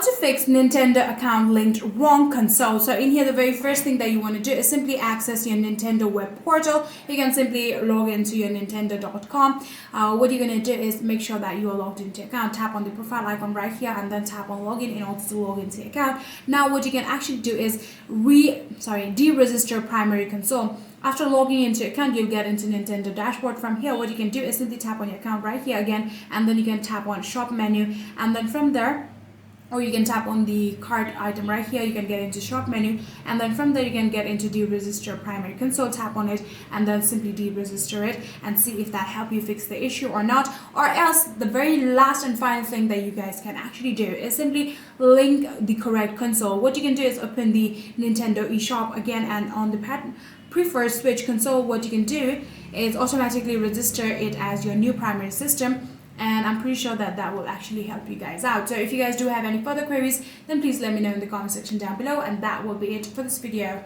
to fix Nintendo account linked wrong console. So in here, the very first thing that you want to do is simply access your Nintendo web portal. You can simply log into your nintendo.com. What you're going to do is make sure that you are logged into your account. Tap on the profile icon right here and then tap on login in order to log into your account. Now what you can actually do is deregister primary console. After logging into your account, you'll get into Nintendo dashboard. From here, what you can do is simply tap on your account right here again, and then you can tap on shop menu, and then from there, or you can tap on the cart item right here, you can get into shop menu, and then from there you can get into deregister primary console. Tap on it and then simply deregister it and see if that helps you fix the issue or not. Or else the very last and final thing that you guys can actually do is simply link the correct console. What you can do is open the Nintendo eShop again, and on the preferred switch console, what you can do is automatically register it as your new primary system. And I'm pretty sure that that will actually help you guys out. So if you guys do have any further queries, then please let me know in the comment section down below, and that will be it for this video.